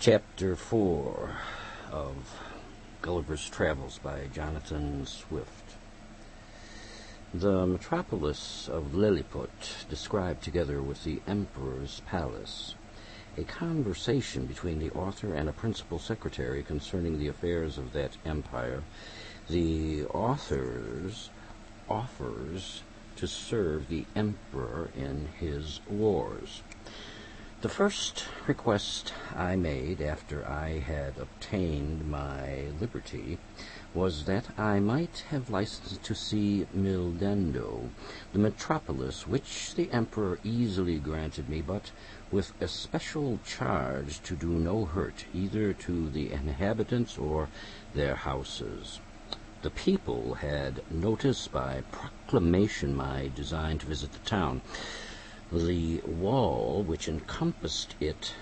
Chapter 4 of Gulliver's Travels by Jonathan Swift. The metropolis of Lilliput, described together with the Emperor's palace. A conversation between the author and a principal secretary concerning the affairs of that empire. The author's offers to serve the emperor in his wars. The first request I made after I had obtained my liberty was that I might have license to see Mildendo, the metropolis, which the emperor easily granted me, but with a special charge to do no hurt either to the inhabitants or their houses. The people had noticed by proclamation my design to visit the town. The wall which encompassed it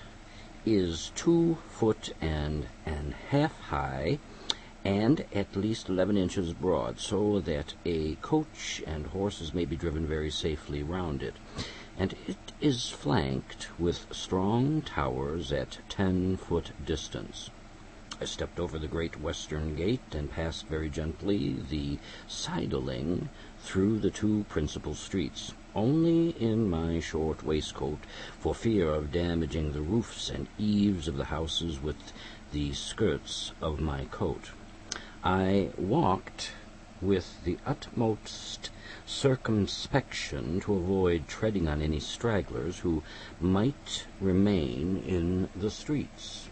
is 2 foot and a half high, and at least 11 inches broad, so that a coach and horses may be driven very safely round it, and it is flanked with strong towers at 10-foot distance. I stepped over the great western gate and passed very gently the sidling through the 2 principal streets, only in my short waistcoat, for fear of damaging the roofs and eaves of the houses with the skirts of my coat. I walked with the utmost circumspection to avoid treading on any stragglers who might remain in the streets.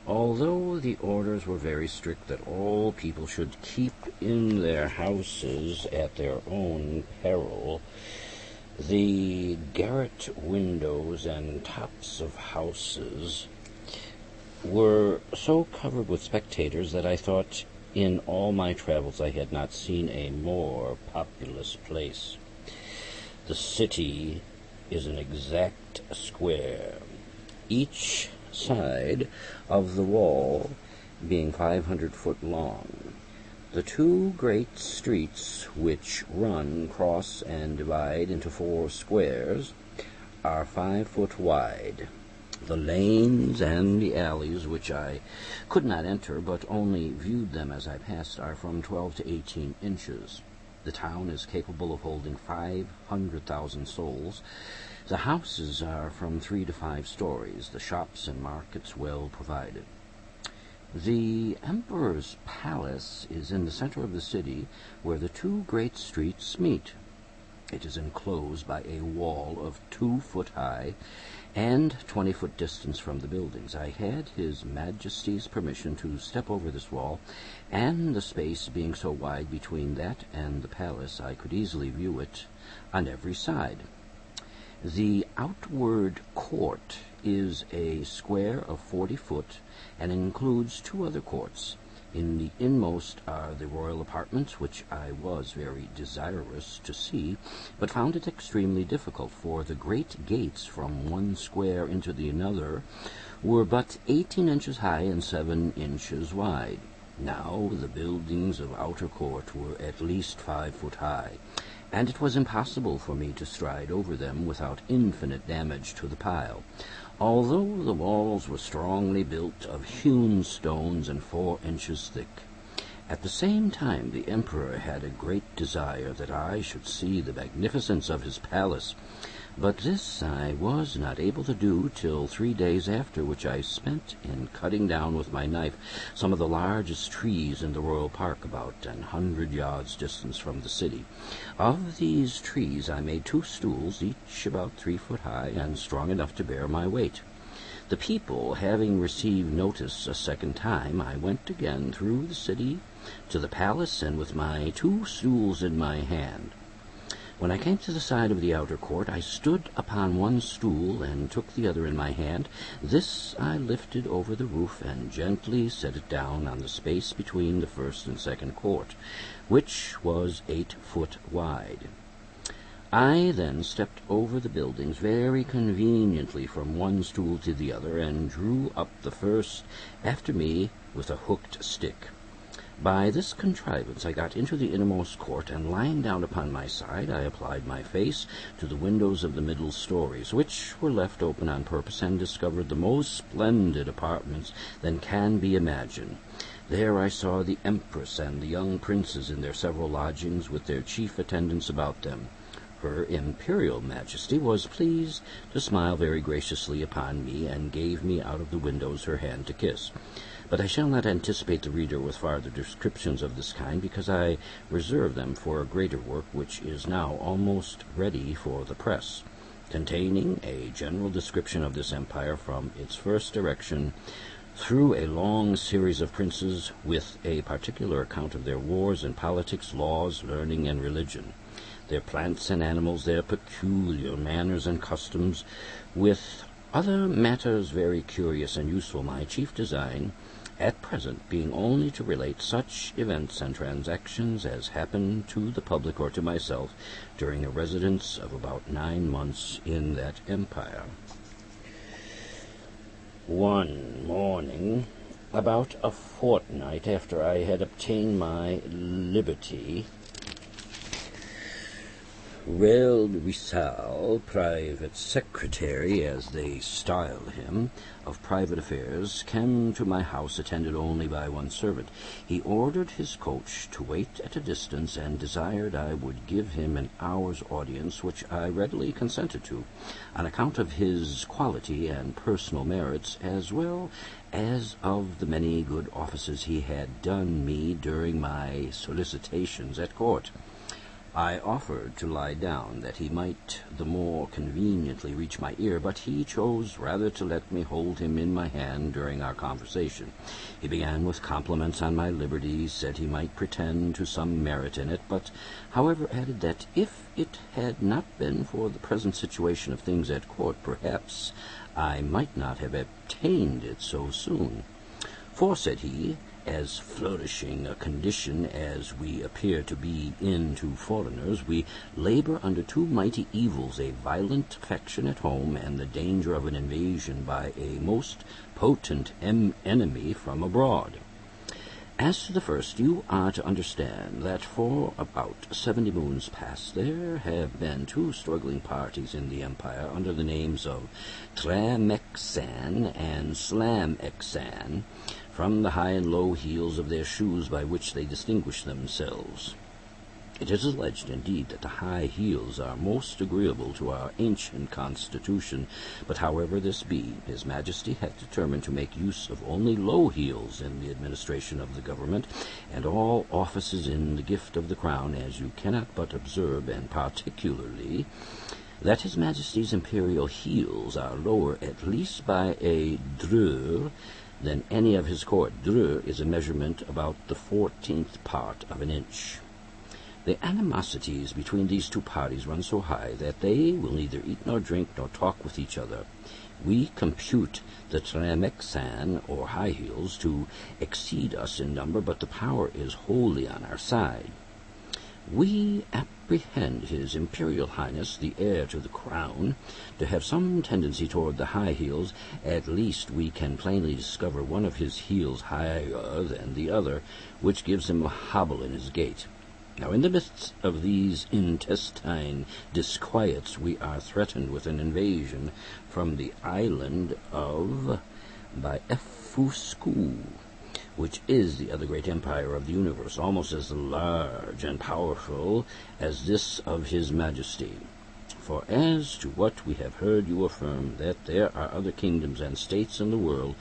Although the orders were very strict that all people should keep in their houses at their own peril, the garret windows and tops of houses were so covered with spectators that I thought in all my travels I had not seen a more populous place. The city is an exact square, each side of the wall being 500 foot long. The 2 great streets which run, cross, and divide into 4 squares are 5 foot wide. The lanes and the alleys, which I could not enter but only viewed them as I passed, are from 12 to 18 inches. The town is capable of holding 500,000 souls. The houses are from 3 to 5 stories, the shops and markets well provided. The emperor's palace is in the center of the city, where the 2 great streets meet. It is enclosed by a wall of 2 foot high and 20-foot distance from the buildings. I had His Majesty's permission to step over this wall, and the space being so wide between that and the palace, I could easily view it on every side. The outward court is a square of 40 foot and includes 2 other courts. In the inmost are the royal apartments, which I was very desirous to see, but found it extremely difficult, for the great gates from one square into the another were but 18 inches high and 7 inches wide. Now the buildings of outer court were at least 5 foot high, and it was impossible for me to stride over them without infinite damage to the pile, although the walls were strongly built of hewn stones and 4 inches thick. At the same time the emperor had a great desire that I should see the magnificence of his palace, but this I was not able to do till 3 days after, which I spent in cutting down with my knife some of the largest trees in the royal park, about 100 yards distance from the city. Of these trees I made 2 stools, each about 3 foot high and strong enough to bear my weight. The people having received notice a second time, I went again through the city to the palace, and with my 2 stools in my hand. When I came to the side of the outer court, I stood upon one stool and took the other in my hand. This I lifted over the roof and gently set it down on the space between the first and second court, which was 8 foot wide. I then stepped over the buildings very conveniently from one stool to the other, and drew up the first after me with a hooked stick. By this contrivance I got into the innermost court, and lying down upon my side, I applied my face to the windows of the middle stories, which were left open on purpose, and discovered the most splendid apartments that can be imagined. There I saw the Empress and the young princes in their several lodgings, with their chief attendants about them. Her Imperial Majesty was pleased to smile very graciously upon me, and gave me out of the windows her hand to kiss. But I shall not anticipate the reader with farther descriptions of this kind, because I reserve them for a greater work which is now almost ready for the press, containing a general description of this empire from its first erection through a long series of princes, with a particular account of their wars and politics, laws, learning, and religion, their plants and animals, their peculiar manners and customs, with other matters very curious and useful, my chief design at present being only to relate such events and transactions as happen to the public or to myself during a residence of about 9 months in that empire. One morning, about a fortnight after I had obtained my liberty, Rissal, private secretary, as they style him, of private affairs, came to my house, attended only by one servant. He ordered his coach to wait at a distance, and desired I would give him an hour's audience, which I readily consented to, on account of his quality and personal merits, as well as of the many good offices he had done me during my solicitations at court. I offered to lie down, that he might the more conveniently reach my ear, but he chose rather to let me hold him in my hand during our conversation. He began with compliments on my liberties, said he might pretend to some merit in it, but however added that if it had not been for the present situation of things at court, perhaps I might not have obtained it so soon. For, said he, as flourishing a condition as we appear to be in to foreigners, we labor under two mighty evils, a violent faction at home, and the danger of an invasion by a most potent enemy from abroad. As to the first, you are to understand that for about 70 moons past there have been two struggling parties in the empire under the names of Tramexan and Slamexan, from the high and low heels of their shoes by which they distinguish themselves. It is alleged, indeed, that the high heels are most agreeable to our ancient constitution, but however this be, His Majesty hath determined to make use of only low heels in the administration of the government, and all offices in the gift of the crown, as you cannot but observe, and particularly that His Majesty's imperial heels are lower at least by a drur than any of his court. Drur is a measurement about the 14th part of an inch. The animosities between these two parties run so high that they will neither eat nor drink nor talk with each other. We compute the Tramexan, or high heels, to exceed us in number, but the power is wholly on our side. We apprehend His Imperial Highness, the heir to the crown, to have some tendency toward the high heels. At least we can plainly discover one of his heels higher than the other, which gives him a hobble in his gait. Now, in the midst of these intestine disquiets, we are threatened with an invasion from the island of Baefuscu, which is the other great empire of the universe, almost as large and powerful as this of His Majesty. For as to what we have heard you affirm, that there are other kingdoms and states in the world,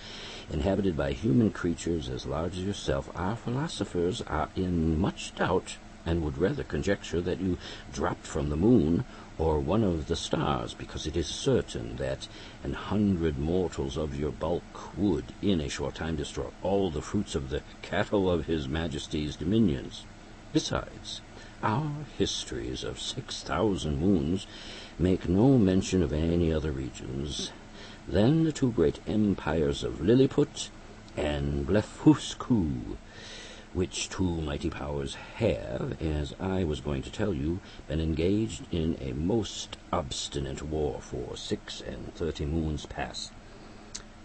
inhabited by human creatures as large as yourself, our philosophers are in much doubt, and would rather conjecture that you dropped from the moon or one of the stars, because it is certain that 100 mortals of your bulk would in a short time destroy all the fruits of the cattle of His Majesty's dominions. Besides, our histories of 6,000 moons make no mention of any other regions than the two great empires of Lilliput and Blefuscu, which two mighty powers have, as I was going to tell you, been engaged in a most obstinate war for 36 moons past.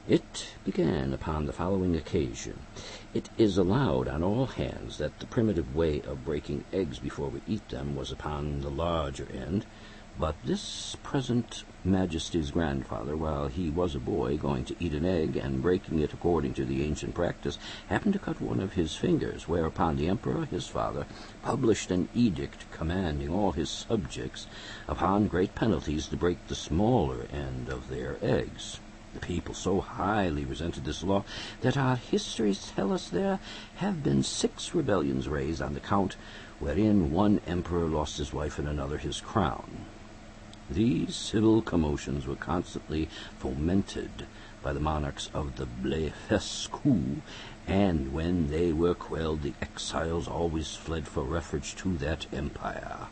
It began upon the following occasion. It is allowed on all hands that the primitive way of breaking eggs before we eat them was upon the larger end, but this present Majesty's grandfather, while he was a boy going to eat an egg and breaking it according to the ancient practice, happened to cut one of his fingers, whereupon the emperor, his father, published an edict commanding all his subjects, upon great penalties, to break the smaller end of their eggs. The people so highly resented this law that our histories tell us there have been 6 rebellions raised on the count, wherein one emperor lost his wife and another his crown. These civil commotions were constantly fomented by the monarchs of the Blefuscu, and when they were quelled, the exiles always fled for refuge to that empire.